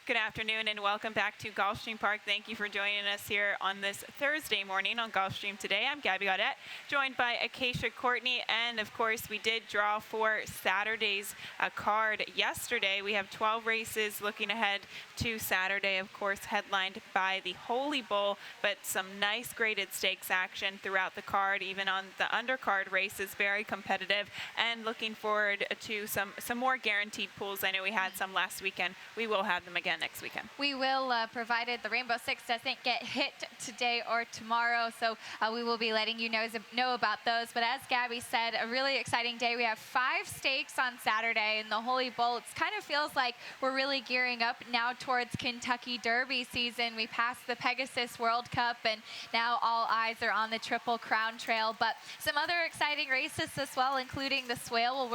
Good afternoon and welcome back to Gulfstream Park. Thank you for joining us here on this Thursday morning on Gulfstream Today. I'm Gabby Gaudette, joined by Acacia Courtney, and of course we did draw for Saturday's card yesterday. We have 12 races looking ahead to Saturday, of course headlined by the Holy Bull, but some nice graded stakes action throughout the card, even on the undercard races, very competitive, and looking forward to some more guaranteed pools. I know we had some last weekend. We will have them again next weekend. We will, provided the Rainbow Six doesn't get hit today or tomorrow, so we will be letting you know about those. But as Gabby said, a really exciting day. We have 5 stakes on Saturday in the Holy Bull. It kind of feels like we're really gearing up now towards Kentucky Derby season. We passed the Pegasus World Cup, and now all eyes are on the Triple Crown Trail. But some other exciting races as well, including the Swale,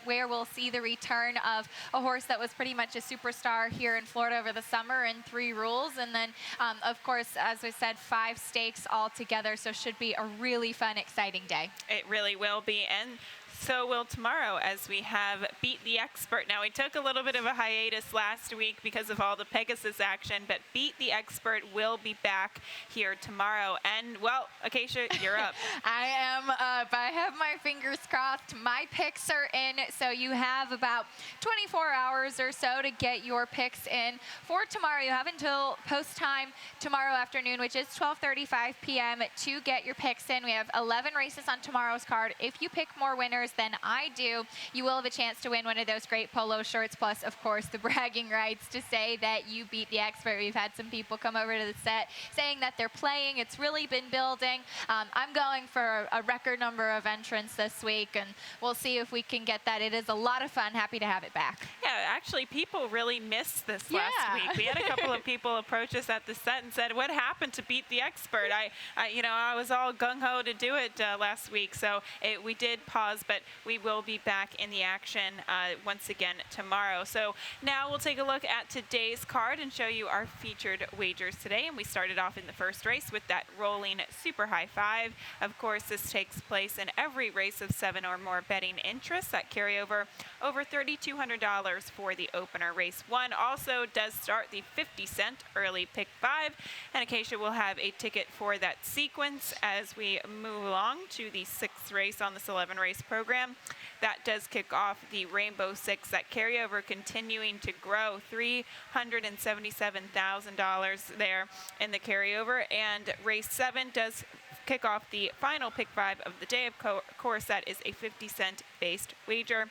where we'll see the return of a horse that was pretty much a superstar here in Florida over the summer in 3 rules. And then, of course, as we said, 5 stakes all together, so should be a really fun, exciting day. It really will be, and so will tomorrow, as we have Beat the Expert. Now, we took a little bit of a hiatus last week because of all the Pegasus action, but Beat the Expert will be back here tomorrow. And, well, Acacia, you're up. I am up. I have my fingers crossed. My picks are in, so you have about 24 hours or so to get your picks in. For tomorrow, you have until post time tomorrow afternoon, which is 12:35 p.m. to get your picks in. We have 11 races on tomorrow's card. If you pick more winners than I do, you will have a chance to win one of those great polo shirts, plus of course the bragging rights to say that you beat the expert. We've had some people come over to the set saying that they're playing. It's really been building. I'm going for a record number of entrants this week, and we'll see if we can get that. It is a lot of fun. Happy to have it back. Yeah, actually people really missed this last week. We had a couple of people approach us at the set and said, what happened to Beat the Expert? I was all gung-ho to do it last week, so we did pause, but we will be back in the action once again tomorrow. So now we'll take a look at today's card and show you our featured wagers today. And we started off in the first race with that rolling super high 5. Of course, this takes place in every race of 7 or more betting interests. That carryover over $3,200 for the opener. Race 1 also does start the 50-cent early pick 5. And Acacia will have a ticket for that sequence as we move along to the 6th race on this 11 race program. That does kick off the Rainbow Six. That carryover continuing to grow, $377,000 there in the carryover. And race 7 does kick off the final pick 5 of the day. Of course, that is a 50-cent based wager.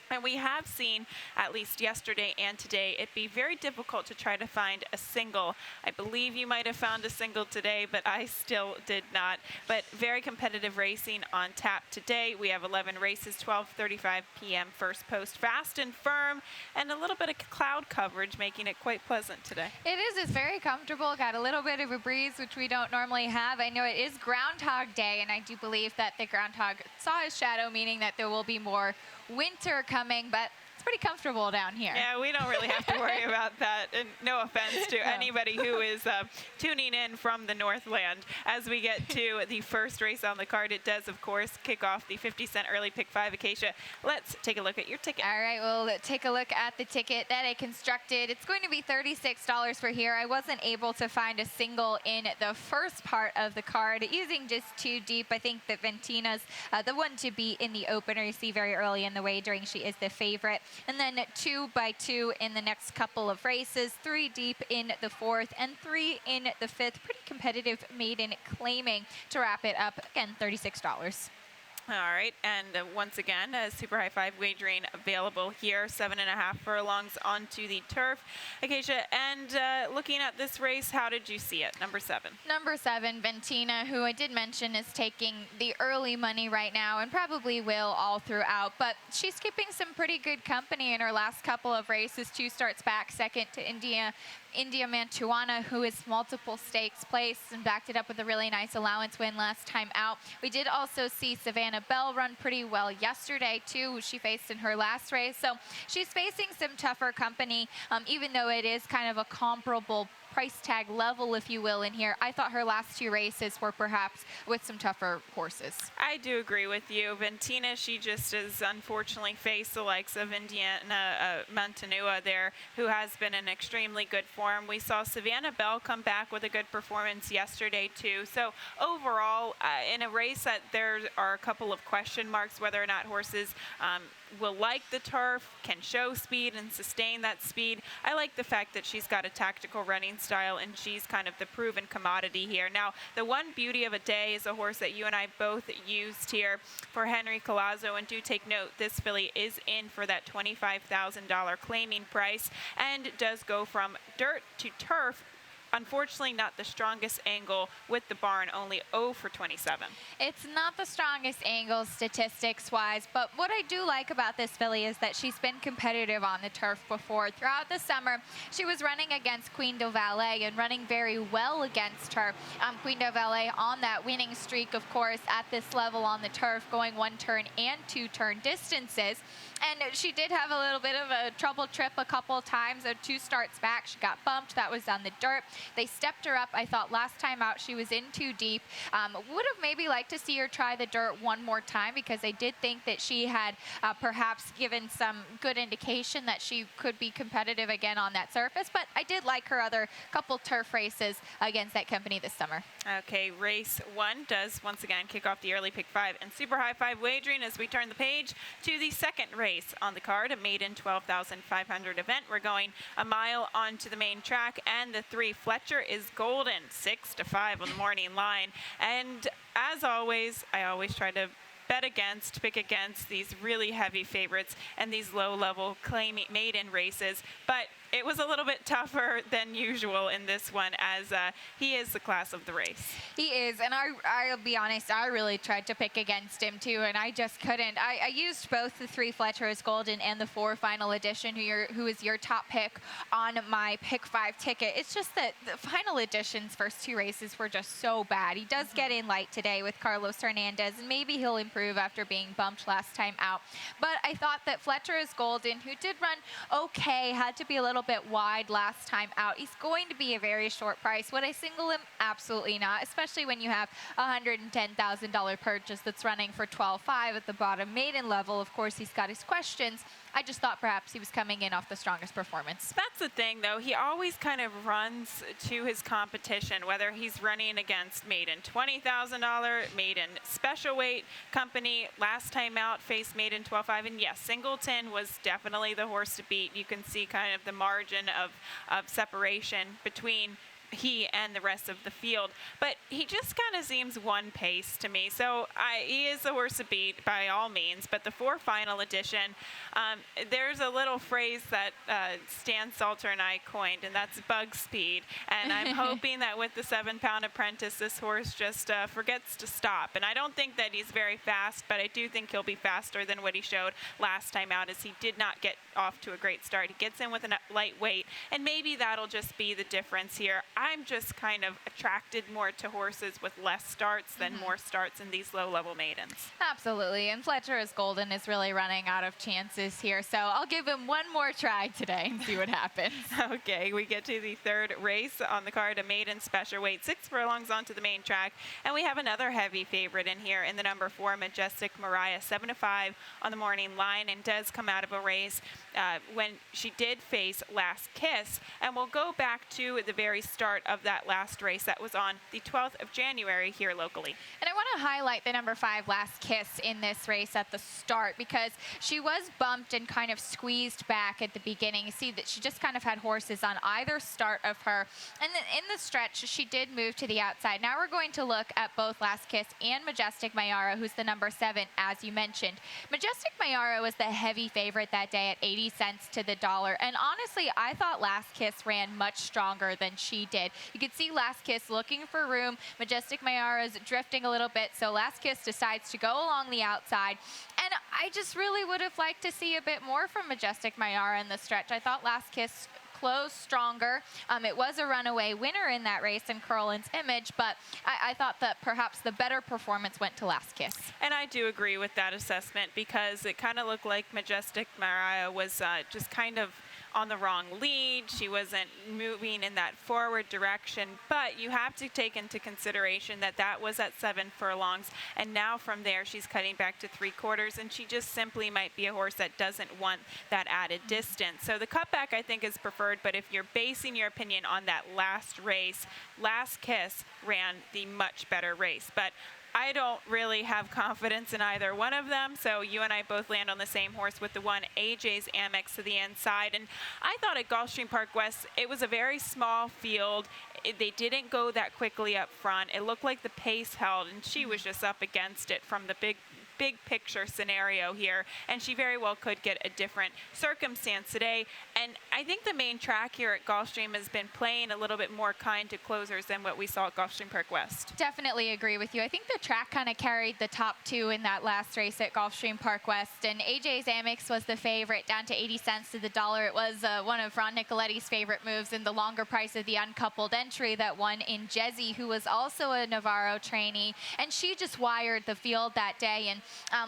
And we have seen, at least yesterday and today, it be very difficult to try to find a single. I believe you might have found a single today, but I still did not. But very competitive racing on tap today. We have 11 races, 12:35 p.m. first post, fast and firm, and a little bit of cloud coverage, making it quite pleasant today. It is. It's very comfortable. Got a little bit of a breeze, which we don't normally have. I know it is Groundhog Day, and I do believe that the groundhog saw his shadow, meaning that there will be more winter coming, but it's pretty comfortable down here. Yeah, we don't really have to worry about that. And no offense to anybody who is tuning in from the Northland. As we get to the first race on the card, it does, of course, kick off the 50-cent early pick 5. Acacia, let's take a look at your ticket. All right, we'll take a look at the ticket that I constructed. It's going to be $36 for here. I wasn't able to find a single in the first part of the card, using just 2 deep. I think that Ventina's the one to beat in the opener. You see very early in the wagering, she is the favorite. And then 2 by 2 in the next couple of races, 3 deep in the 4th and 3 in the 5th. Pretty competitive Maiden, claiming to wrap it up. Again, $36. All right, and once again, super high 5 wagering available here, 7.5 furlongs onto the turf. Acacia, and looking at this race, how did you see it? Number 7. Number 7, Ventina, who I did mention is taking the early money right now and probably will all throughout, but she's keeping some pretty good company in her last couple of races. 2 starts back, second to India Mantuana, who is multiple stakes placed and backed it up with a really nice allowance win last time out. We did also see Savannah Bell run pretty well yesterday too, who she faced in her last race. So she's facing some tougher company, even though it is kind of a comparable price tag level, if you will, in here. I thought her last 2 races were perhaps with some tougher horses. I do agree with you. Ventina, she just has unfortunately faced the likes of Indiana Montanua there, who has been in extremely good form. We saw Savannah Bell come back with a good performance yesterday too. So overall, in a race that there are a couple of question marks whether or not horses will like the turf, can show speed and sustain that speed. I like the fact that she's got a tactical running style and she's kind of the proven commodity here. Now, the one beauty of a day is a horse that you and I both used here for Henry Collazo, and do take note, this filly is in for that $25,000 claiming price and does go from dirt to turf. Unfortunately, not the strongest angle with the barn, only 0 for 27. It's not the strongest angle statistics-wise, but what I do like about this filly is that she's been competitive on the turf before. Throughout the summer, she was running against Queen de Valet and running very well against her. Queen de Valet on that winning streak, of course, at this level on the turf, going 1-turn and 2-turn distances. And she did have a little bit of a trouble trip a couple times. 2 starts back, she got bumped. That was on the dirt. They stepped her up. I thought last time out she was in too deep. Would have maybe liked to see her try the dirt one more time, because I did think that she had perhaps given some good indication that she could be competitive again on that surface. But I did like her other couple turf races against that company this summer. Okay, race 1 does once again kick off the early pick 5 and super high 5 wagering as we turn the page to the second race on the card, a maiden 12,500 event. We're going a mile onto the main track, and the 3 Fletcher is golden, 6 to 5 on the morning line. And as always, I always try to pick against these really heavy favorites and these low-level claiming maiden races, but it was a little bit tougher than usual in this one, as he is the class of the race. He is, and I'll be honest, I really tried to pick against him too, and I just couldn't. I used both the 3 Fletcher is golden and the 4 final edition, who is your top pick on my pick 5 ticket. It's just that the final edition's first 2 races were just so bad. He does get in light today with Carlos Hernandez, and maybe he'll improve after being bumped last time out. But I thought that Fletcher is golden, who did run okay, had to be a little bit wide last time out. He's going to be a very short price. Would I single him? Absolutely not, especially when you have a $110,000 purchase that's running for 12.5 at the bottom maiden level. Of course, he's got his questions. I just thought perhaps he was coming in off the strongest performance. That's the thing, though. He always kind of runs to his competition, whether he's running against Maiden $20,000, Maiden special weight company. Last time out faced Maiden 12.5, and yes, Singleton was definitely the horse to beat. You can see kind of the margin of separation between he and the rest of the field, but he just kind of seems one pace to me. So he is the horse to beat by all means, but the 4 final edition, there's a little phrase that Stan Salter and I coined, and that's bug speed. And I'm hoping that with the 7-pound apprentice, this horse just forgets to stop. And I don't think that he's very fast, but I do think he'll be faster than what he showed last time out, as he did not get off to a great start. He gets in with a lightweight, and maybe that'll just be the difference here. I'm just kind of attracted more to horses with less starts than more starts in these low-level maidens. Absolutely, and Fletcher is golden is really running out of chances here, so I'll give him one more try today and see what happens. Okay, we get to the 3rd race on the card, a maiden special weight, 6 furlongs onto the main track, and we have another heavy favorite in here in the number 4, Majestic Mariah, 7 to 5 on the morning line, and does come out of a race when she did face Last Kiss. And we'll go back to the very start of that last race that was on the 12th of January here locally. And I want to highlight the number 5 Last Kiss in this race at the start, because she was bumped and kind of squeezed back at the beginning. You see that she just kind of had horses on either start of her, and then in the stretch she did move to the outside. Now we're going to look at both Last Kiss and Majestic Mayara, who's the number 7, as you mentioned. Majestic Mayara was the heavy favorite that day at 80 cents to the dollar, and honestly I thought Last Kiss ran much stronger than she did. You can see Last Kiss looking for room. Majestic Mayara's drifting a little bit, so Last Kiss decides to go along the outside. And I just really would have liked to see a bit more from Majestic Mayara in the stretch. I thought Last Kiss closed stronger. It was a runaway winner in that race in Curlin's Image, but I thought that perhaps the better performance went to Last Kiss. And I do agree with that assessment, because it kind of looked like Majestic Mariah was just kind of on the wrong lead. She wasn't moving in that forward direction. But you have to take into consideration that that was at 7 furlongs. And now from there, she's cutting back to 3/4. And she just simply might be a horse that doesn't want that added distance. So the cutback, I think, is preferred. But if you're basing your opinion on that last race, Last Kiss ran the much better race. But I don't really have confidence in either one of them, so you and I both land on the same horse with the one AJ's Amex to the inside. And I thought at Gulfstream Park West, it was a very small field. They didn't go that quickly up front. It looked like the pace held, and she was just up against it from the big picture scenario here, and she very well could get a different circumstance today. And I think the main track here at Gulfstream has been playing a little bit more kind to closers than what we saw at Gulfstream Park West. Definitely agree with you. I think the track kind of carried the top two in that last race at Gulfstream Park West, and AJ's Amex was the favorite, down to 80 cents to the dollar. It was one of Ron Nicoletti's favorite moves in the longer price of the uncoupled entry that won in Jezzy, who was also a Navarro trainee, and she just wired the field that day. And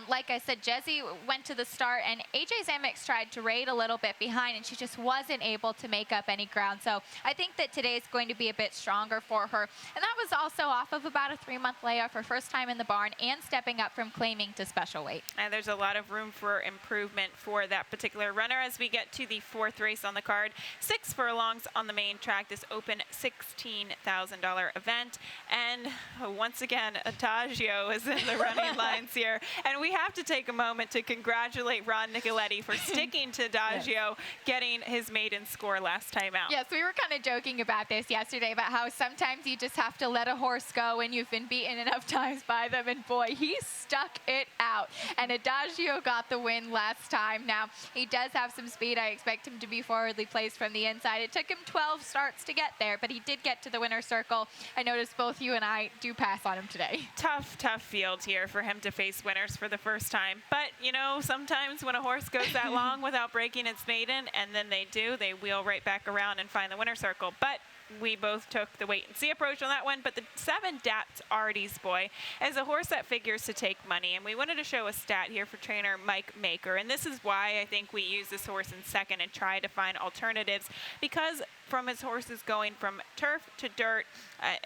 like I said, Jezzy went to the start, and AJ's Amex tried to raid a little bit behind, and she just wasn't able to make up any ground. So I think that today is going to be a bit stronger for her. And that was also off of about a 3-month layoff, her first time in the barn, and stepping up from claiming to special weight. And there's a lot of room for improvement for that particular runner as we get to the 4th race on the card. 6 furlongs on the main track, this open $16,000 event. And once again, Adagio is in the running lines here. And we have to take a moment to congratulate Ron Nicoletti for sticking to Adagio, getting his maiden score last time out. Yes, we were kind of joking about this yesterday, about how sometimes you just have to let a horse go when you've been beaten enough times by them. And boy, he stuck it out. And Adagio got the win last time. Now, he does have some speed. I expect him to be forwardly placed from the inside. It took him 12 starts to get there, but he did get to the winner's circle. I noticed both you and I do pass on him today. Tough field here for him to face winners for the first time. But, you know, sometimes when a horse goes that long without breaking its maiden, and then they do, they wheel right back around and find the winner's circle. But we both took the wait and see approach on that one. But the 7 Dats Artie's Boy is a horse that figures to take money. And we wanted to show a stat here for trainer Mike Maker. And this is why I think we use this horse in second and try to find alternatives, because from his horses going from turf to dirt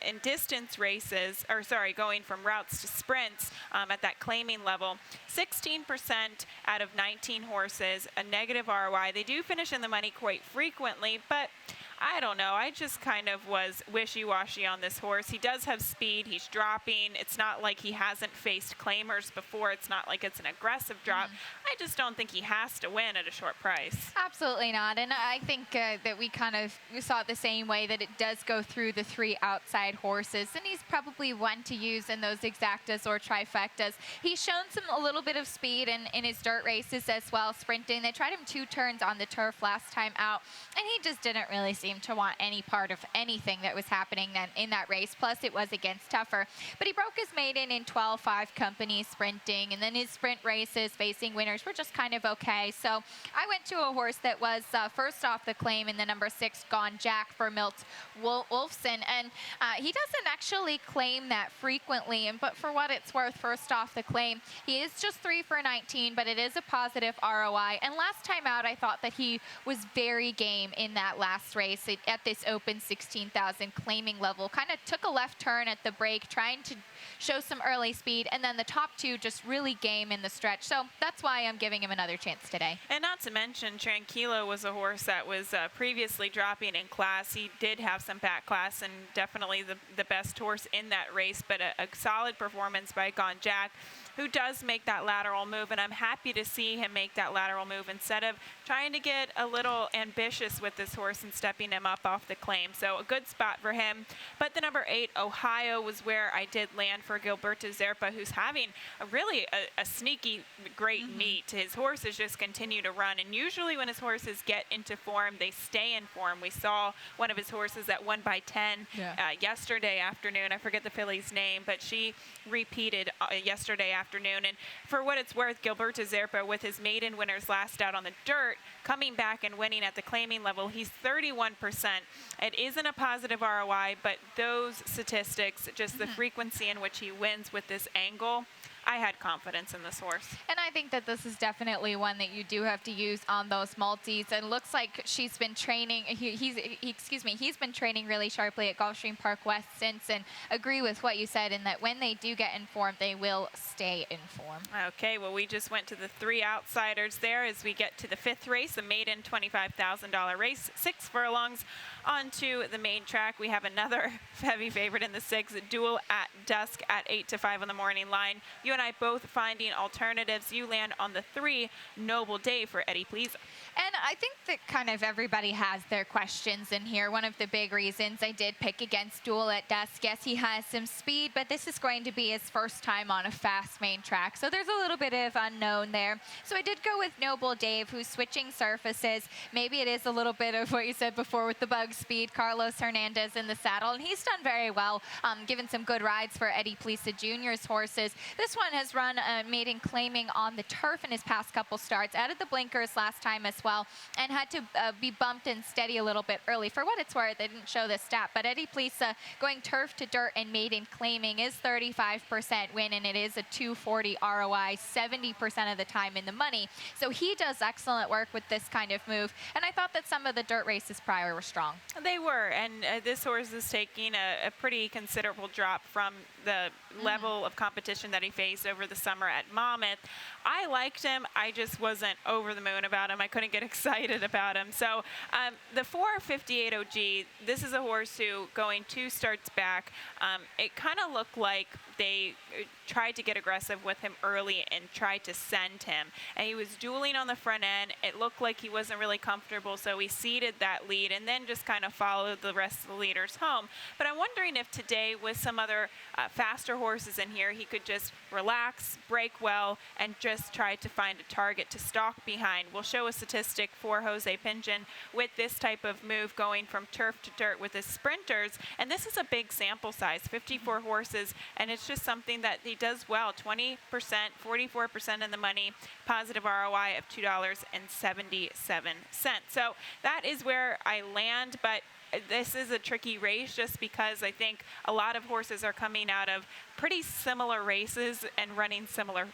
in distance races, going from routes to sprints at that claiming level, 16% out of 19 horses, a negative ROI. They do finish in the money quite frequently, but I don't know. I just kind of was wishy-washy on this horse. He does have speed. He's dropping. It's not like he hasn't faced claimers before. It's not like it's an aggressive drop. I just don't think he has to win at a short price. Absolutely not. And I think that we saw it the same way, that it does go through the 3 outside horses. And he's probably one to use in those exactas or trifectas. He's shown a little bit of speed in his dirt races as well, sprinting. They tried him 2 turns on the turf last time out, and he just didn't really seem to want any part of anything that was happening then in that race. Plus, it was against tougher. But he broke his maiden in 12-5 company sprinting, and then his sprint races facing winners were just kind of okay. So I went to a horse that was first off the claim in the number 6 Gone Jack for Milt Wolfson, and he doesn't actually claim that frequently. But for what it's worth, first off the claim, he is just 3 for 19, but it is a positive ROI. And last time out, I thought that he was very game in that last race at this open 16,000 claiming level. Kind of took a left turn at the break, trying to show some early speed, and then the top 2 just really game in the stretch. So that's why I'm giving him another chance today. And not to mention, Tranquilo was a horse that was previously dropping in class. He did have some back class and definitely the best horse in that race, but a solid performance by Gone Jack, who does make that lateral move, and I'm happy to see him make that lateral move instead of trying to get a little ambitious with this horse and stepping him up off the claim. So a good spot for him. But the number 8, Ohio, was where I did land for Gilberto Zerpa, who's having a sneaky great meet. His horses just continue to run, and usually when his horses get into form, they stay in form. We saw one of his horses that won by 10 yesterday afternoon. I forget the filly's name, but she repeated yesterday afternoon. And for what it's worth, Gilberto Zerpa, with his maiden winners last out on the dirt, coming back and winning at the claiming level, he's 31%. It isn't a positive ROI, but those statistics, just the frequency in which he wins with this angle, I had confidence in this horse. And I think that this is definitely one that you do have to use on those multis. And it looks like she's been training, he's been training really sharply at Gulfstream Park West since, and agree with what you said in that when they do get in form, they will stay in form. Okay, well, we just went to the 3 outsiders there as we get to the 5th race, the Maiden $25,000 race, 6 furlongs onto the main track. We have another heavy favorite in the 6, Duel at Dusk at 8 to 5 on the morning line. You and I both finding alternatives. You land on the 3, Noble Day for Eddie Please. And I think that kind of everybody has their questions in here. One of the big reasons I did pick against Duel at Dusk, yes, he has some speed, but this is going to be his first time on a fast main track. So there's a little bit of unknown there. So I did go with Noble Dave, who's switching surfaces. Maybe it is a little bit of what you said before with the bug speed. Carlos Hernandez in the saddle, and he's done very well, given some good rides for Eddie Plisa Jr.'s horses. This one has run Maiden Claiming on the turf in his past couple starts. Added the blinkers last time as well, and had to be bumped and steady a little bit early. For what it's worth, I didn't show this stat, but Eddie Plisa going turf to dirt and Maiden Claiming is 35% win, and it is a 240 ROI, 70% of the time in the money. So he does excellent work with this kind of move, and I thought that some of the dirt races prior were strong. They were, and this horse is taking a pretty considerable drop from the level of competition that he faced over the summer at Monmouth. I liked him. I just wasn't over the moon about him. I couldn't get excited about him. So the 458 OG, this is a horse who, going 2 starts back, it kind of looked like they tried to get aggressive with him early and tried to send him. And he was dueling on the front end. It looked like he wasn't really comfortable, so he ceded that lead and then just kind of followed the rest of the leaders home. But I'm wondering if today, with some other faster horses in here, he could just relax, break well, and just try to find a target to stalk behind. We'll show a statistic for Jose Pingen with this type of move going from turf to dirt with his sprinters. And this is a big sample size, 54 horses, and it's just something that he does well. 20%, 44% in the money, positive ROI of $2.77. So that is where I land, but this is a tricky race just because I think a lot of horses are coming out of pretty similar races and running similar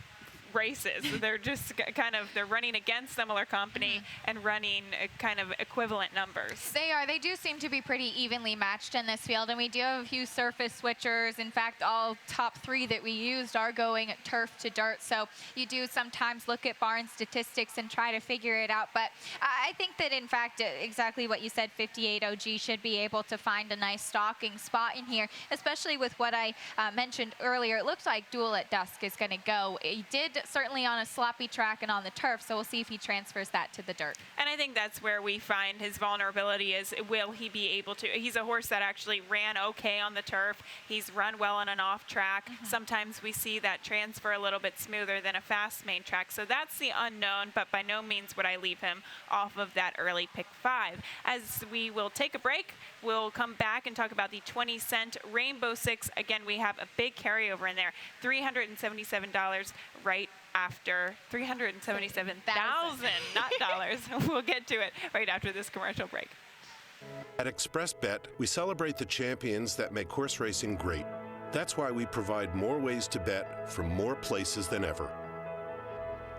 races. They're just they're running against similar company and running kind of equivalent numbers. They are. They do seem to be pretty evenly matched in this field, and we do have a few surface switchers. In fact, all top 3 that we used are going turf to dirt, so you do sometimes look at barn statistics and try to figure it out. But I think that, in fact, exactly what you said, 58 OG should be able to find a nice stalking spot in here, especially with what I mentioned earlier. It looks like Duel at Dusk is going to go. He did certainly on a sloppy track and on the turf, so we'll see if he transfers that to the dirt. And I think that's where we find his vulnerability is, will he be able to? He's a horse that actually ran okay on the turf. He's run well on an off track. Sometimes we see that transfer a little bit smoother than a fast main track. So that's the unknown, but by no means would I leave him off of that early pick 5. As we will take a break, we'll come back and talk about the 20-cent Rainbow 6. Again, we have a big carryover in there, $377 right after $377,000, not dollars. We'll get to it right after this commercial break. At ExpressBet, we celebrate the champions that make horse racing great. That's why we provide more ways to bet from more places than ever.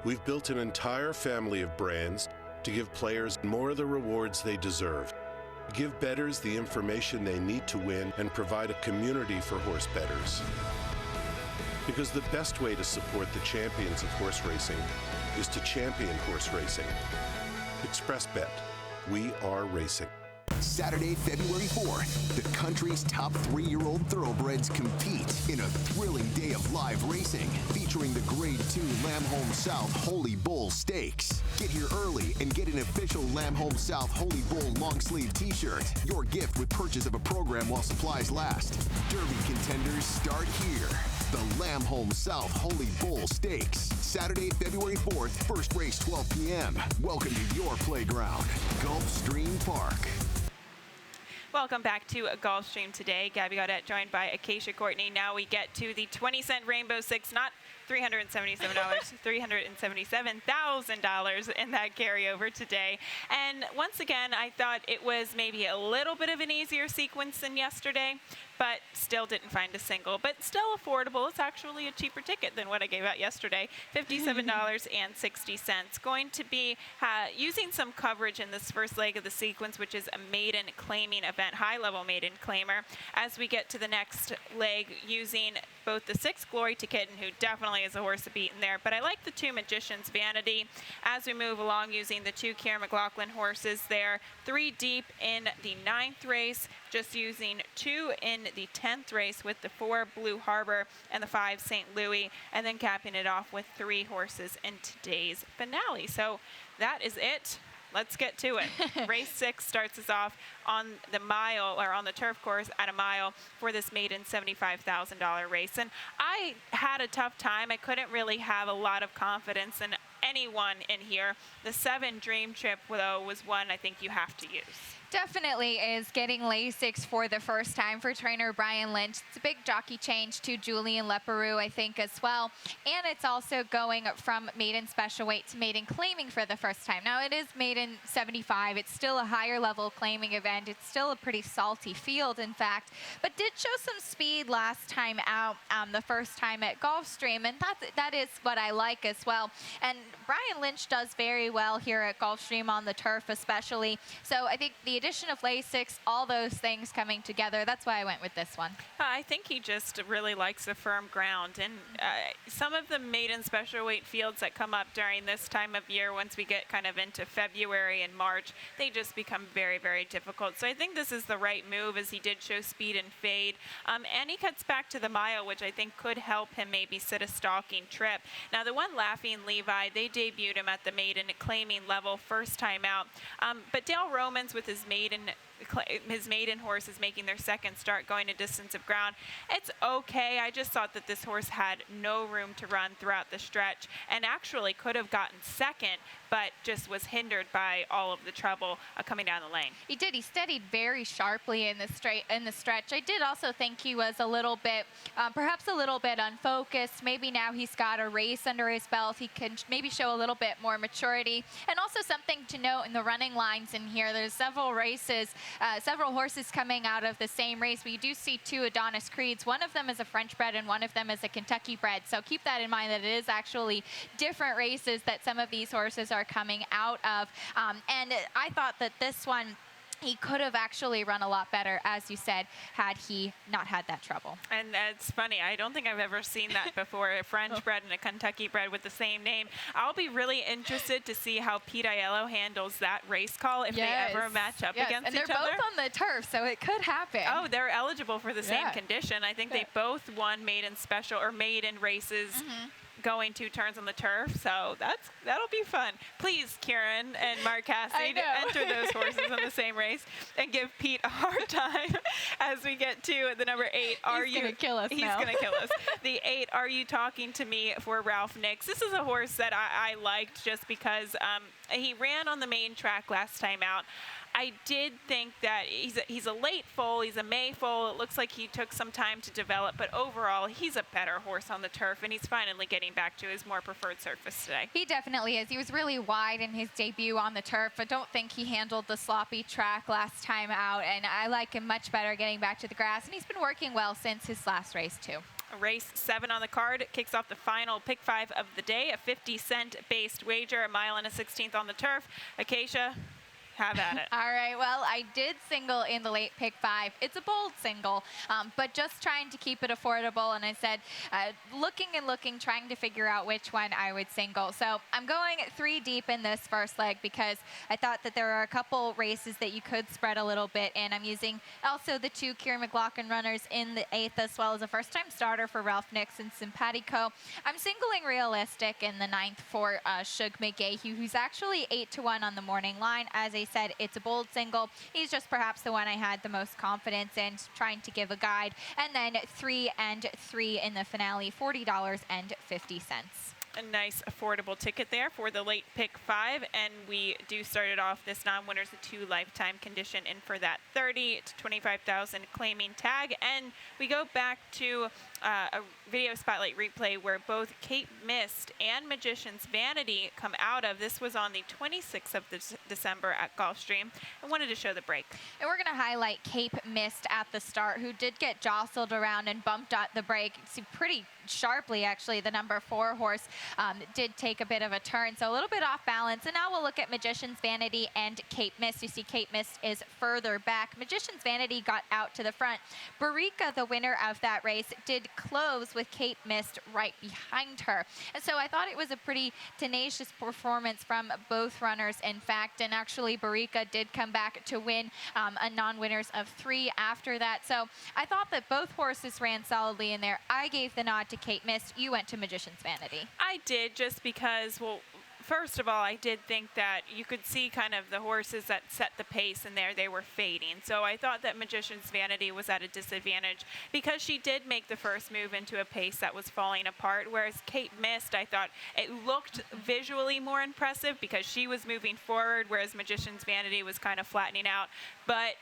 We've built an entire family of brands to give players more of the rewards they deserve. Give bettors the information they need to win and provide a community for horse bettors. Because the best way to support the champions of horse racing is to champion horse racing. ExpressBet, we are racing. Saturday, February 4th, the country's top 3-year-old thoroughbreds compete in a thrilling day of live racing featuring the Grade 2 Lambholm South Holy Bull Stakes. Get here early and get an official Lambholm South Holy Bull long sleeve t-shirt. Your gift with purchase of a program while supplies last. Derby contenders start here. The Lambholm South Holy Bull Stakes. Saturday, February 4th, first race 12 p.m. Welcome to your playground, Gulfstream Park. Welcome back to Gulfstream today. Gabby Gaudette joined by Acacia Courtney. Now we get to the 20-cent Rainbow 6, not $377, $377,000 in that carryover today. And once again, I thought it was maybe a little bit of an easier sequence than yesterday, but still didn't find a single, but still affordable. It's actually a cheaper ticket than what I gave out yesterday, $57.60. Going to be using some coverage in this first leg of the sequence, which is a maiden claiming event, high-level maiden claimer. As we get to the next leg, using both the 6 Glory to Kitten, who definitely is a horse to beat in there, but I like the 2 Magicians Vanity. As we move along, using the 2 Kiera McLaughlin horses there, 3 deep in the 9th race, just using 2 in the 10th race with the 4 Blue Harbor and the 5 St. Louis, and then capping it off with 3 horses in today's finale. So that is it. Let's get to it. Race 6 starts us off on the mile, or on the turf course at a mile, for this maiden $75,000 race. And I had a tough time. I couldn't really have a lot of confidence in anyone in here. The 7 Dream Trip, though, was one I think you have to use. Definitely is getting Lasix for the first time for trainer Brian Lynch. It's a big jockey change to Julian Leparoux, I think, as well. And it's also going from maiden special weight to maiden claiming for the first time. Now, it is maiden 75. It's still a higher level claiming event. It's still a pretty salty field, in fact, but did show some speed last time out, the first time at Gulfstream, and that is what I like as well. And Brian Lynch does very well here at Gulfstream on the turf especially. So I think the addition of Lasix, all those things coming together, that's why I went with this one. I think he just really likes the firm ground. And some of the maiden special weight fields that come up during this time of year, once we get kind of into February and March, they just become very, very difficult. So I think this is the right move, as he did show speed and fade. And he cuts back to the mile, which I think could help him maybe sit a stalking trip. Now, the one Laughing Levi, they debuted him at the maiden claiming level first time out. But Dale Romans with his maiden horse is making their second start, going a distance of ground. It's okay. I just thought that this horse had no room to run throughout the stretch, and actually could have gotten second, but just was hindered by all of the trouble coming down the lane. He did. He steadied very sharply in the stretch. I did also think he was a little bit, perhaps a little bit unfocused. Maybe now he's got a race under his belt, he can maybe show a little bit more maturity. And also something to note in the running lines in here, there's several races, several horses coming out of the same race. We do see 2 Adonis Creeds. One of them is a French bred and one of them is a Kentucky bred. So keep that in mind, that it is actually different races that some of these horses are coming out of. And I thought that this one, he could have actually run a lot better, as you said, had he not had that trouble. And it's funny, I don't think I've ever seen that before, a French bred and a Kentucky bred with the same name. I'll be really interested to see how Pete Aiello handles that race call, if they ever match up against each other. And they're both on the turf, so it could happen. Oh, they're eligible for the same condition. I think they both won maiden special, or maiden races, going 2 turns on the turf, so that'll be fun. Please, Kieran and Mark Cassidy, to enter those horses in the same race and give Pete a hard time as we get to the number 8. He's gonna kill us. He's gonna kill us. The 8, Are You Talking to Me, for Ralph Nix. This is a horse that I liked just because he ran on the main track last time out. I did think that he's a late foal, he's a May foal. It looks like he took some time to develop, but overall, he's a better horse on the turf, and he's finally getting back to his more preferred surface today. He definitely is. He was really wide in his debut on the turf. I don't think he handled the sloppy track last time out, and I like him much better getting back to the grass, and he's been working well since his last race, too. Race 7 on the card kicks off the final pick 5 of the day, a 50-cent based wager, a mile and a 16th on the turf. Acacia, have at it. All right, well, I did single in the late pick 5. It's a bold single, but just trying to keep it affordable. And I said, looking, trying to figure out which one I would single. So I'm going 3 deep in this first leg because I thought that there are a couple races that you could spread a little bit in. I'm using also the 2 Kiera McLaughlin runners in the 8th, as well as a first-time starter for Ralph Nix and Simpatico. I'm singling Realistic in the 9th for Shug McGahee, who's actually 8-1 on the morning line. As I said, it's a bold single. He's just perhaps the one I had the most confidence in, trying to give a guide. And then 3 and 3 in the finale, $40.50. A nice affordable ticket there for the late pick 5, and we do start it off this non-winners a 2 lifetime condition in for that 30 to 25,000 claiming tag. And we go back to a video spotlight replay where both Cape Mist and Magician's Vanity come out of. This was on the 26th of December at Gulfstream. I wanted to show the break. And we're going to highlight Cape Mist at the start, who did get jostled around and bumped at the break. See, pretty sharply, actually. The number 4 horse did take a bit of a turn, so a little bit off balance. And now we'll look at Magician's Vanity and Cape Mist. You see Cape Mist is further back. Magician's Vanity got out to the front. Barika, the winner of that race, did close with Cape Mist right behind her. And so I thought it was a pretty tenacious performance from both runners, in fact. And actually, Barika did come back to win a non-winners of 3 after that. So I thought that both horses ran solidly in there. I gave the nod to Cape Mist. You went to Magician's Vanity. I did, just because, well, first of all, I did think that you could see kind of the horses that set the pace in there, they were fading. So I thought that Magician's Vanity was at a disadvantage because she did make the first move into a pace that was falling apart, whereas Cape Mist, I thought it looked visually more impressive because she was moving forward, whereas Magician's Vanity was kind of flattening out. But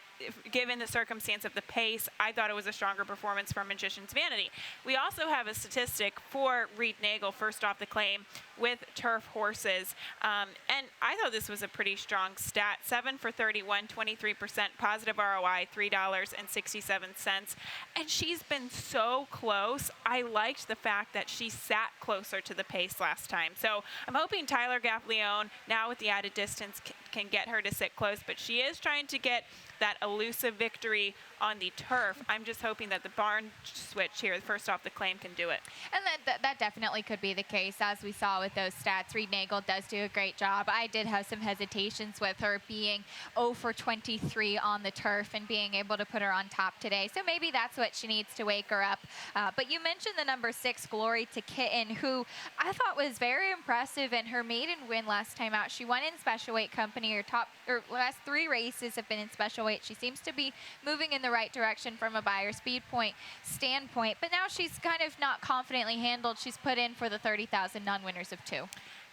given the circumstance of the pace, I thought it was a stronger performance from Magician's Vanity. We also have a statistic for Reed Nagel, first off the claim, with turf horses. And I thought this was a pretty strong stat. 7 for 31, 23% positive ROI, $3.67. And she's been so close. I liked the fact that she sat closer to the pace last time. So I'm hoping Tyler Gaffleone, now with the added distance, can get her to sit close. But she is trying to get that elusive victory on the turf. I'm just hoping that the barn switch here, first off the claim, can do it. And that definitely could be the case, as we saw with those stats. Reed Nagel does do a great job. I did have some hesitations with her being 0 for 23 on the turf and being able to put her on top today. So maybe that's what she needs to wake her up. But you mentioned the number 6, Glory to Kitten, who I thought was very impressive in her maiden win last time out. She won in special weight company. Her last 3 races have been in special weight. She seems to be moving in the right direction from a buyer speed point standpoint, but now she's kind of not confidently handled. She's put in for the 30,000 non-winners of 2.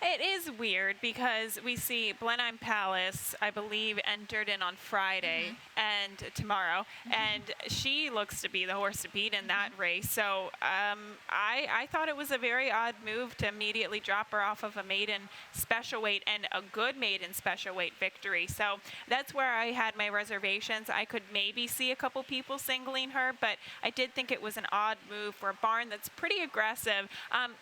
It is weird because we see Blenheim Palace, I believe, entered in on Friday and tomorrow, and she looks to be the horse to beat in that race. So I thought it was a very odd move to immediately drop her off of a maiden special weight and a good maiden special weight victory. So that's where I had my reservations. I could maybe see a couple people singling her, but I did think it was an odd move for a barn that's pretty aggressive.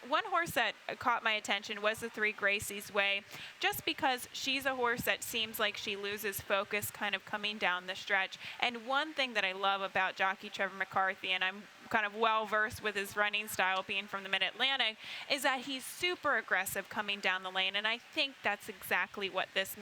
One horse that caught my attention was the 3 Gracie's Way, just because she's a horse that seems like she loses focus kind of coming down the stretch. And one thing that I love about jockey Trevor McCarthy, and I'm kind of well versed with his running style being from the Mid-Atlantic, is that he's super aggressive coming down the lane, and I think that's exactly what this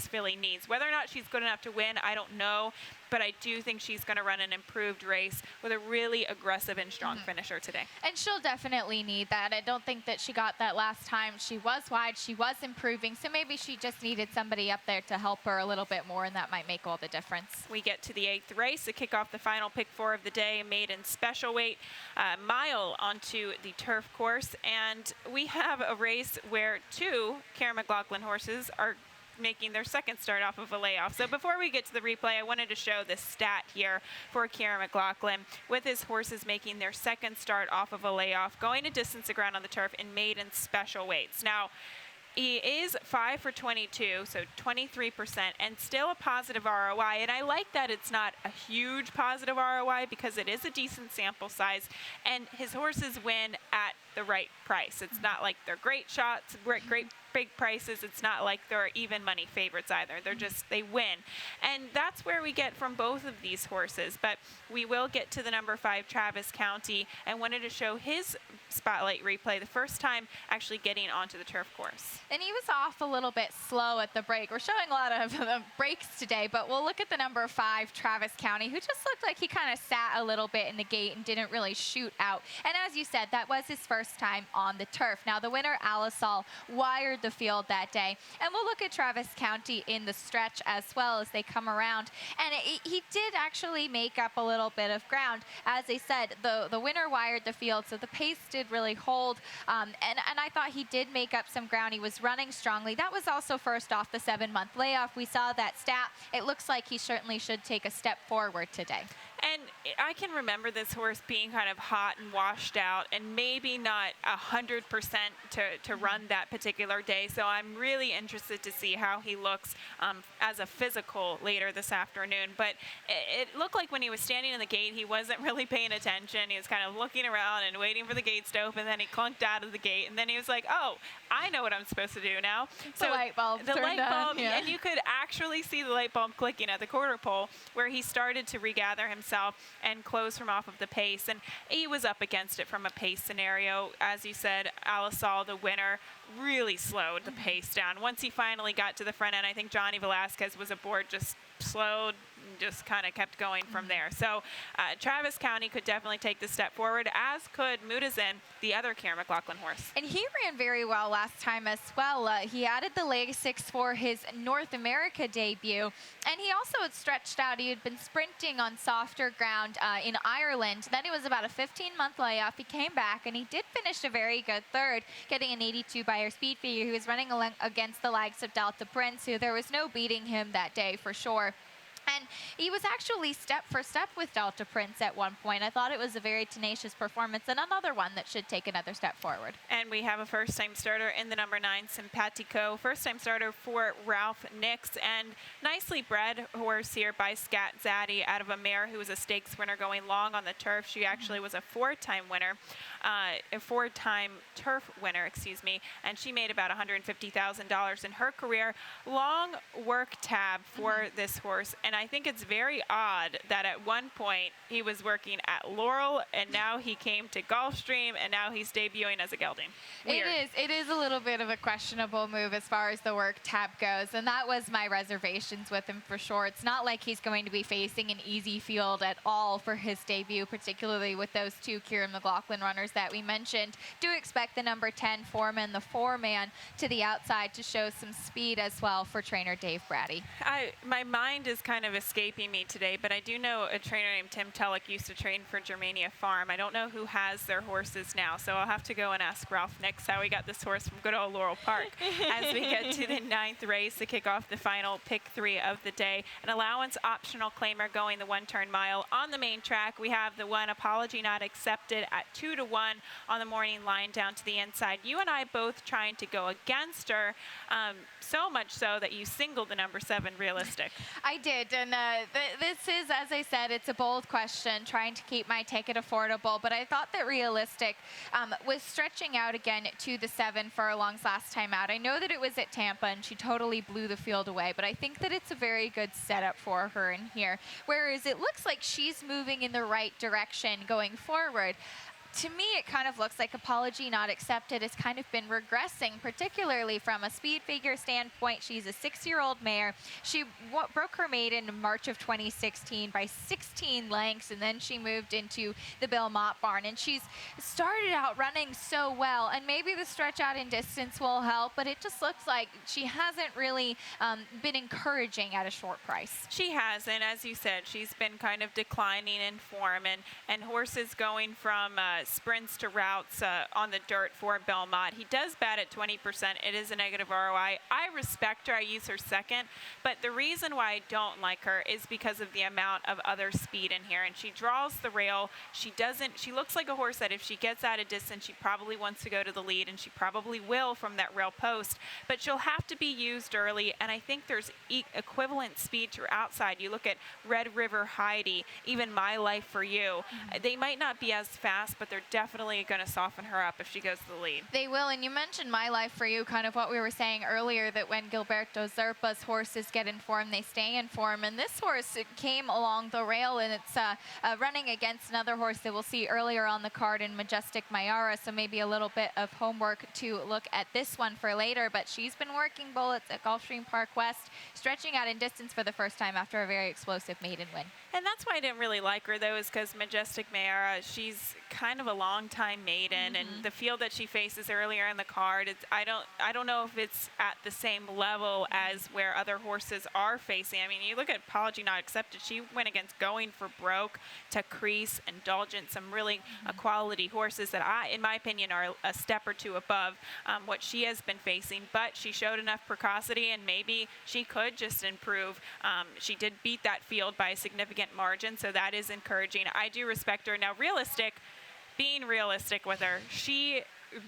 filly needs. Whether or not she's good enough to win, I don't know, but I do think she's going to run an improved race with a really aggressive and strong finisher today. And she'll definitely need that. I don't think that she got that last time. She was wide, she was improving, so maybe she just needed somebody up there to help her a little bit more, and that might make all the difference. We get to the 8th race to kick off the final pick 4 of the day, maiden special weight mile onto the turf course, and we have a race where 2 Karen McLaughlin horses are making their second start off of a layoff. So before we get to the replay, I wanted to show this stat here for Kieran McLaughlin with his horses making their second start off of a layoff, going a distance of ground on the turf in maiden special weights. Now, he is 5 for 22, so 23%, and still a positive ROI. And I like that it's not a huge positive ROI because it is a decent sample size, and his horses win at the right price. It's not like they're great shots, great big prices. It's not like they're even money favorites either. They're just, they win. And that's where we get from both of these horses. But we will get to the number 5, Travis County, and wanted to show his spotlight replay, the first time actually getting onto the turf course. And he was off a little bit slow at the break. We're showing a lot of the breaks today, but we'll look at the number 5, Travis County, who just looked like he kind of sat a little bit in the gate and didn't really shoot out. And as you said, that was his first time on the turf. Now, the winner, Alisal, wired the field that day. And we'll look at Travis County in the stretch as well as they come around. And he did actually make up a little bit of ground. As I said, the winner wired the field, so the pace did really hold. And I thought he did make up some ground. He was running strongly. That was also first off the 7-month layoff. We saw that stat. It looks like he certainly should take a step forward today. And I can remember this horse being kind of hot and washed out and maybe not 100% to run that particular day. So I'm really interested to see how he looks as a physical later this afternoon. But it looked like when he was standing in the gate, he wasn't really paying attention. He was kind of looking around and waiting for the gates to open. Then he clunked out of the gate. And then he was like, oh, I know what I'm supposed to do now. So the light bulb turned on, yeah. And you could actually see the light bulb clicking at the quarter pole where he started to regather himself and close from off of the pace. And he was up against it from a pace scenario. As you said, Alisal, the winner, really slowed the pace down. Once he finally got to the front end, I think Johnny Velasquez was aboard, just slowed, just kind of kept going from there. So Travis County could definitely take the step forward, as could Mudazin, the other Karen McLaughlin horse. And he ran very well last time as well. He added the leg 6 for his North America debut, and he also had stretched out. He had been sprinting on softer ground in Ireland. Then it was about a 15-month layoff. He came back, and he did finish a very good third, getting an 82 by her speed figure. He was running against the likes of Delta Prince, who there was no beating him that day for sure. And he was actually step for step with Delta Prince at one point. I thought it was a very tenacious performance and another one that should take another step forward. And we have a first-time starter in the number 9, Simpatico. First-time starter for Ralph Nix. And nicely bred horse here by Scat Zaddy out of a mare who was a stakes winner going long on the turf. She actually was a 4-time winner, a 4-time turf winner, excuse me. And she made about $150,000 in her career. Long work tab for this horse. And I think it's very odd that at one point he was working at Laurel and now he came to Gulfstream and now he's debuting as a gelding. Weird. It is a little bit of a questionable move as far as the work tab goes, and that was my reservations with him for sure. It's not like he's going to be facing an easy field at all for his debut, particularly with those 2 Kieran McLaughlin runners that we mentioned. Do expect the number 10 Foreman, the 4-man, to the outside to show some speed as well for trainer Dave Brady. My mind is kind of escaping me today, but I do know a trainer named Tim Tellick used to train for Germania Farm. I don't know who has their horses now, so I'll have to go and ask Ralph Nix how he got this horse from good old Laurel Park. As we get to the 9th race to kick off the final pick 3 of the day, an allowance optional claimer going the 1-turn mile on the main track. We have the one Apology Not Accepted at 2-1 on the morning line down to the inside. You and I both trying to go against her, so much so that you singled the number 7 Realistic. I did, and this is, as I said, it's a bold question, trying to keep my ticket affordable, but I thought that Realistic was stretching out again to the 7 furlongs last time out. I know that it was at Tampa, and she totally blew the field away, but I think that it's a very good setup for her in here, whereas it looks like she's moving in the right direction going forward. To me, it kind of looks like Apology Not Accepted has kind of been regressing, particularly from a speed figure standpoint. She's a 6-year-old mare. She broke her maiden in March of 2016 by 16 lengths, and then she moved into the Bill Mott barn. And she's started out running so well, and maybe the stretch out in distance will help, but it just looks like she hasn't really been encouraging at a short price. She has, and as you said, she's been kind of declining in form, and horses going from sprints to routes on the dirt for Belmont. He does bat at 20%. It is a negative ROI. I respect her. I use her second, but the reason why I don't like her is because of the amount of other speed in here, and she draws the rail. She looks like a horse that if she gets out of distance, she probably wants to go to the lead, and she probably will from that rail post, but she'll have to be used early, and I think there's equivalent speed to her outside. You look at Red River Heidi, even My Life for You. They might not be as fast, but they're definitely going to soften her up if she goes to the lead. They will, and you mentioned My Life for You, kind of what we were saying earlier, that when Gilberto Zerpa's horses get in form, they stay in form, and this horse came along the rail, and it's running against another horse that we'll see earlier on the card in Majestic Mayara, so maybe a little bit of homework to look at this one for later, but she's been working bullets at Gulfstream Park West, stretching out in distance for the first time after a very explosive maiden win. And that's why I didn't really like her, though, is because Majestic Mayara, she's kind kind of a long-time maiden, and the field that she faces earlier in the card, I don't know if it's at the same level as where other horses are facing. I mean, you look at Apology Not Accepted. She went against Going for Broke, to Crease, Indulgent, some really quality horses that in my opinion, are a step or two above what she has been facing. But she showed enough precocity, and maybe she could just improve. She did beat that field by a significant margin, so that is encouraging. I do respect her. Now, being realistic with her, she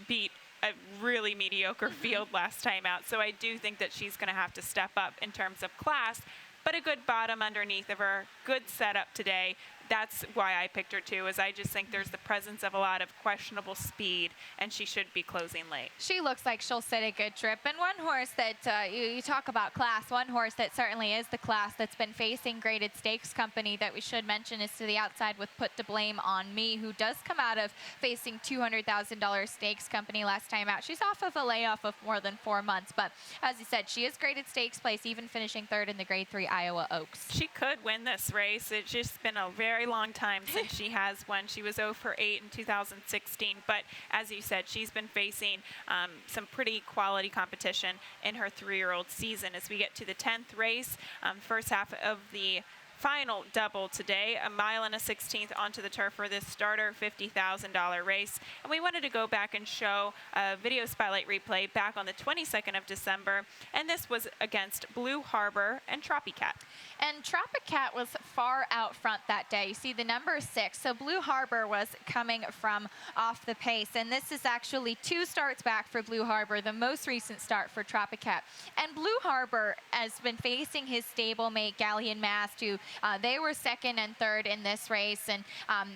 beat a really mediocre field last time out, so I do think that she's going to have to step up in terms of class, but a good bottom underneath of her, good setup today. That's why I picked her too, is I just think there's the presence of a lot of questionable speed, and she should be closing late. She looks like she'll sit a good trip. And one horse that you talk about class, one horse that certainly is the class that's been facing Graded Stakes Company that we should mention is to the outside with Put to Blame on Me, who does come out of facing $200,000 Stakes Company last time out. She's off of a layoff of more than 4 months, but as you said, she is Graded Stakes place, even finishing third in the Grade 3 Iowa Oaks. She could win this race. It's just been a very long time since she has won. She was 0 for 8 in 2016, but as you said, she's been facing some pretty quality competition in her 3-year-old season. As we get to the 10th race, first half of the final double today, 1 1/16 onto the turf for this starter $50,000 race. And we wanted to go back and show a video spotlight replay back on the 22nd of December, and this was against Blue Harbor and Tropicat. And Tropicat was far out front that day. You see the number 6. So Blue Harbor was coming from off the pace. And this is actually 2 starts back for Blue Harbor, the most recent start for Tropicat. And Blue Harbor has been facing his stablemate, Galleon Mast, who they were 2nd and 3rd in this race. And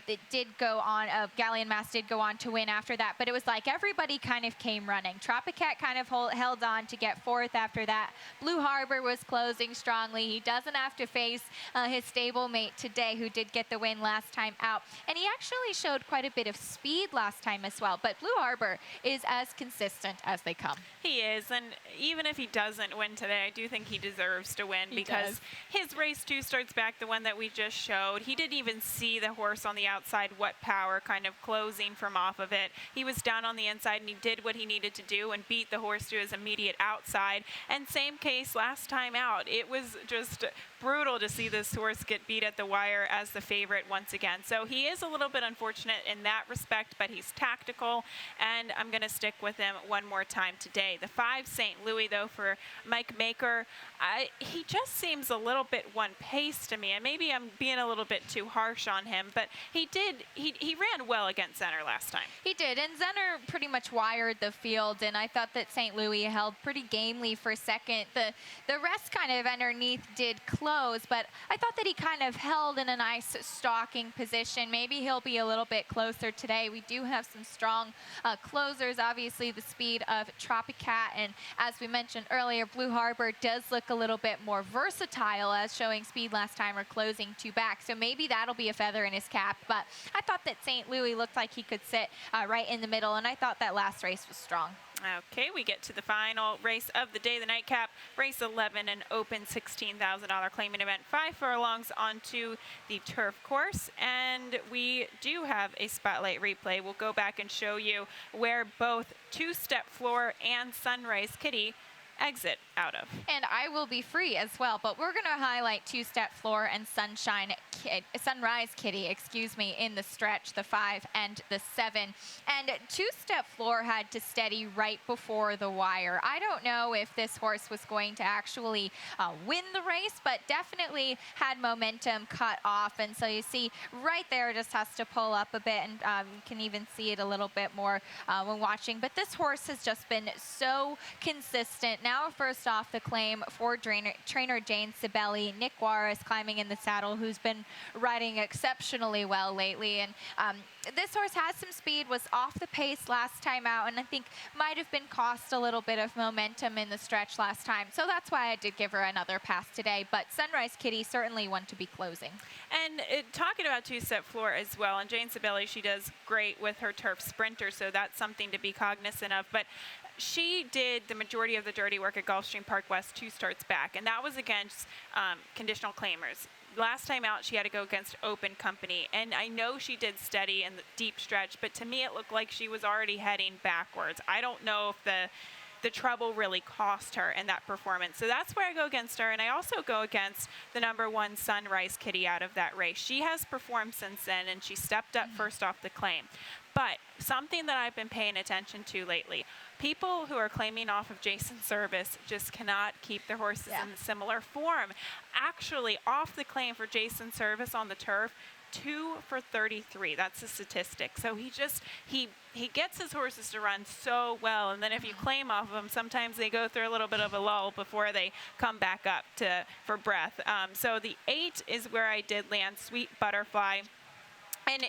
it did go on, Galleon Mast did go on to win after that. But it was like everybody kind of came running. Tropicat kind of held on to get 4th after that. Blue Harbor was closing strongly. He doesn't have to face his stablemate today, who did get the win last time out. And he actually showed quite a bit of speed last time as well. But Blue Harbor is as consistent as they come. He is, and even if he doesn't win today, I do think he deserves to win because his race 2 starts back, the one that we just showed. He didn't even see the horse on the outside, What Power, kind of closing from off of it. He was down on the inside, and he did what he needed to do and beat the horse to his immediate outside. And same case last time out. It was just brutal to see this horse get beat at the wire as the favorite once again. So he is a little bit unfortunate in that respect, but he's tactical, and I'm going to stick with him one more time today. The 5 St. Louis, though, for Mike Maker, he just seems a little bit one-paced to me, and maybe I'm being a little bit too harsh on him, but he ran well against Zenner last time. He did, and Zenner pretty much wired the field, and I thought that St. Louis held pretty gamely for second. The rest kind of underneath did close, but I thought that he kind of held in a nice stalking position. Maybe he'll be a little bit closer today. We do have some strong closers, obviously the speed of Tropicat, and as we mentioned earlier, Blue Harbor does look a little bit more versatile, as showing speed last time or closing 2 back, so maybe that'll be a feather in his cap. But I thought that St. Louis looked like he could sit right in the middle, and I thought that last race was strong. Okay, we get to the final race of the day, the nightcap, race 11, an open $16,000 claiming event, 5 furlongs onto the turf course. And we do have a spotlight replay. We'll go back and show you where both Two Step Floor and Sunrise Kitty exit out of. And I will be free as well, but we're going to highlight Two Step Floor and Sunrise Kitty, excuse me, in the stretch, the 5 and the 7. And Two Step Floor had to steady right before the wire. I don't know if this horse was going to actually win the race, but definitely had momentum cut off. And so you see right there, just has to pull up a bit, and you can even see it a little bit more when watching. But this horse has just been so consistent. Now first off the claim for trainer Jane Sibeli. Nick Juarez climbing in the saddle, who's been riding exceptionally well lately. And this horse has some speed, was off the pace last time out, and I think might have been cost a little bit of momentum in the stretch last time. So that's why I did give her another pass today. But Sunrise Kitty certainly one to be closing. And talking about Two Step Floor as well, and Jane Sibeli, she does great with her turf sprinter, so that's something to be cognizant of. But she did the majority of the dirty work at Gulfstream Park West 2 starts back, and that was against conditional claimers. last time out, she had to go against Open Company. And I know she did steady in the deep stretch, but to me, it looked like she was already heading backwards. I don't know if the trouble really cost her in that performance. So that's where I go against her. And I also go against the number 1 Sunrise Kitty out of that race. She has performed since then, and she stepped up first off the claim. But something that I've been paying attention to lately, people who are claiming off of Jason Service just cannot keep their horses in similar form. Actually, off the claim for Jason Service on the turf, 2 for 33. That's a statistic. So he gets his horses to run so well, and then if you claim off of them, sometimes they go through a little bit of a lull before they come back up for breath. So the 8 is where I did land Sweet Butterfly. And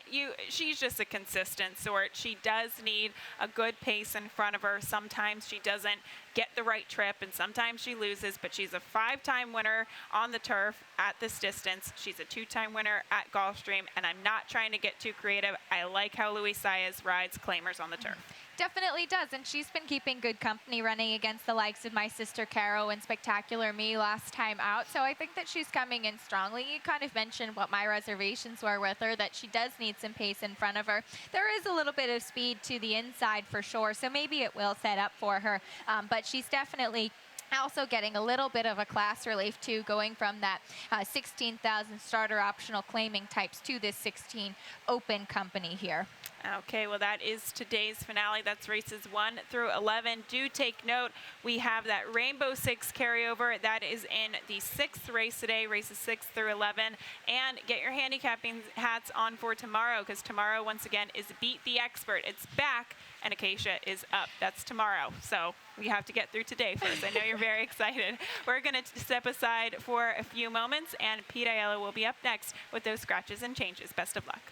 she's just a consistent sort. She does need a good pace in front of her. Sometimes she doesn't get the right trip, and sometimes she loses, but she's a 5-time winner on the turf at this distance. She's a 2-time winner at Gulfstream, and I'm not trying to get too creative. I like how Luis Saez rides claimers on the turf. Definitely does, and she's been keeping good company running against the likes of My Sister Caro and Spectacular Me last time out, so I think that she's coming in strongly. You kind of mentioned what my reservations were with her, that she does need some pace in front of her. There is a little bit of speed to the inside for sure, so maybe it will set up for her, but she's definitely also getting a little bit of a class relief too, going from that 16,000 starter optional claiming types to this 16 Open Company here. Okay, well, that is today's finale. That's races 1 through 11. Do take note, we have that Rainbow 6 carryover. That is in the 6th race today, races 6 through 11. And get your handicapping hats on for tomorrow, because tomorrow, once again, is Beat the Expert. It's back, and Acacia is up. That's tomorrow. So we have to get through today first. I know you're very excited. We're going to step aside for a few moments, and Pete Aiello will be up next with those scratches and changes. Best of luck.